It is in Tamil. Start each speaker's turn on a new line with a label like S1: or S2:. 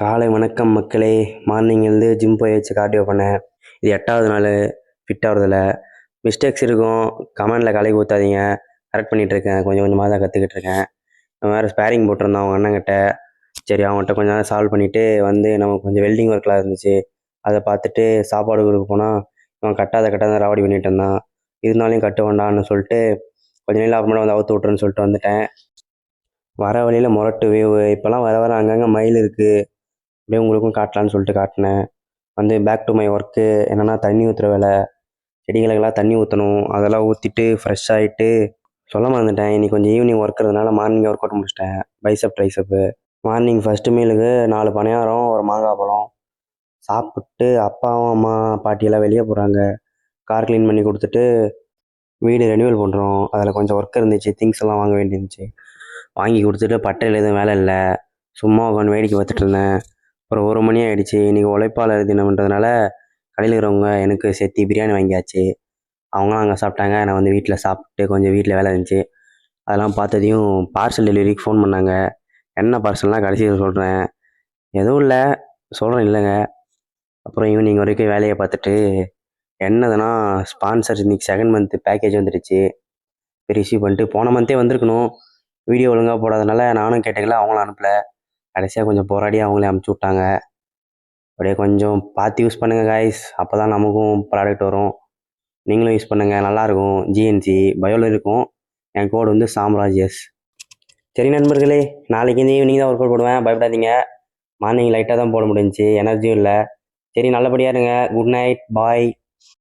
S1: காலை வணக்கம் மக்களே. மார்னிங் எழுந்து ஜிம் போயாச்சு, கார்டியோ பண்ணேன். இது 8வது நாள். ஃபிட் ஆகிறதுல மிஸ்டேக்ஸ் இருக்கும், கமெண்டில் கலைக்கு ஊற்றாதீங்க. கரெக்ட் பண்ணிகிட்ருக்கேன், கொஞ்சம் கொஞ்சமாக தான் கற்றுக்கிட்டு இருக்கேன். அவன் வேறு ஸ்பேரிங் போட்டிருந்தான் அவங்க அண்ணங்கிட்ட. சரி, அவன்கிட்ட கொஞ்சம் நேரம் சால்வ் பண்ணிவிட்டு வந்து நமக்கு கொஞ்சம் வெல்டிங் ஒர்க்லாம் இருந்துச்சு, அதை பார்த்துட்டு சாப்பாடு கொடுக்க போனால் அவன் கட்டாத ராவடி பண்ணிகிட்டு இருந்தான். இருந்தாலையும் கட்டு வேண்டான்னு சொல்லிட்டு கொஞ்ச நேரம் அப்புறமா வந்து அவுத்து விட்ருன்னு சொல்லிட்டு வந்துட்டேன். வர வழியில் முரட்டு வேவு, இப்போல்லாம் வர வர அங்கங்கே மயில் இருக்குது. அப்படியே உங்களுக்கும் காட்டலான்னு சொல்லிட்டு காட்டினேன். வந்து பேக் டு மை ஒர்க்கு. என்னென்னா தண்ணி ஊற்றுற வேலை, செடிகளுக்கெல்லாம் தண்ணி ஊற்றணும். அதெல்லாம் ஊற்றிட்டு ஃப்ரெஷ் ஆகிட்டு சொல்ல மறந்துட்டேன், இன்றைக்கி கொஞ்சம் ஈவினிங் ஒர்க் இருந்ததுனால மார்னிங் ஒர்க் அவுட் முடிச்சிட்டேன். பைசப் ட்ரைசப்பு. மார்னிங் ஃபஸ்ட்டு மீலுக்கு 4 பணியாரம், ஒரு மாங்காய் பழம் சாப்பிட்டு அப்பாவும் அம்மா பாட்டியெல்லாம் வெளியே போகிறாங்க. கார் க்ளீன் பண்ணி கொடுத்துட்டு வீடு ரெனியூவல் பண்ணுறோம். அதில் கொஞ்சம் ஒர்க் இருந்துச்சு, திங்ஸ் எல்லாம் வாங்க வேண்டியிருந்துச்சு. வாங்கி கொடுத்துட்டு பட்டையில் எதுவும் வேலை இல்லை, சும்மா உட்காந்து வேடிக்கை பார்த்துட்டு இருந்தேன். அப்புறம் 1 மணி ஆகிடுச்சு. இன்றைக்கி உழைப்பாளர் தினம்ன்றதுனால கடையில் இருக்கிறவங்க எனக்கு சேர்த்து பிரியாணி வாங்கியாச்சு. அவங்களாம் அங்கே சாப்பிட்டாங்க. நான் வந்து வீட்டில் சாப்பிட்டு கொஞ்சம் வீட்டில் வேலை இருந்துச்சு, அதெல்லாம் பார்த்ததையும் பார்சல் டெலிவரிக்கு ஃபோன் பண்ணாங்க. என்ன பார்சல்னால் கடைசியில் சொல்கிறேன், எதுவும் இல்லை, சொல்கிறேன் இல்லைங்க. அப்புறம் ஈவினிங் வரைக்கும் வேலையை பார்த்துட்டு என்னதுன்னா ஸ்பான்சர் இன்றைக்கி 2nd மந்த் பேக்கேஜ் வந்துடுச்சு. ரிசீவ் பண்ணிட்டு போன மந்த்தே வந்திருக்கணும், வீடியோ ஒழுங்காக போடாதனால நானும் கேட்டுக்கல, அவங்களும் அனுப்பலை. கடைசியாக கொஞ்சம் போராடி அவங்களே அமுச்சு விட்டாங்க. அப்படியே கொஞ்சம் பார்த்து யூஸ் பண்ணுங்கள் காய்ஸ், அப்போ தான் நமக்கும் ப்ராடக்ட் வரும். நீங்களும் யூஸ் பண்ணுங்கள், நல்லாயிருக்கும். ஜிஎன்சி பயோவில் இருக்கும். என் கோடு வந்து சாம்ராஜ்யஸ். சரி நண்பர்களே, நாளைக்கு இந்த ஈவினிங் தான் ஒர்க் அவுட் போடுவேன், பயப்படாதீங்க. மார்னிங் லைட்டாக தான் போட முடிஞ்சிச்சு, எனர்ஜியும் இல்லை. சரி, நல்லபடியாக இருங்க. குட் நைட், பாய்.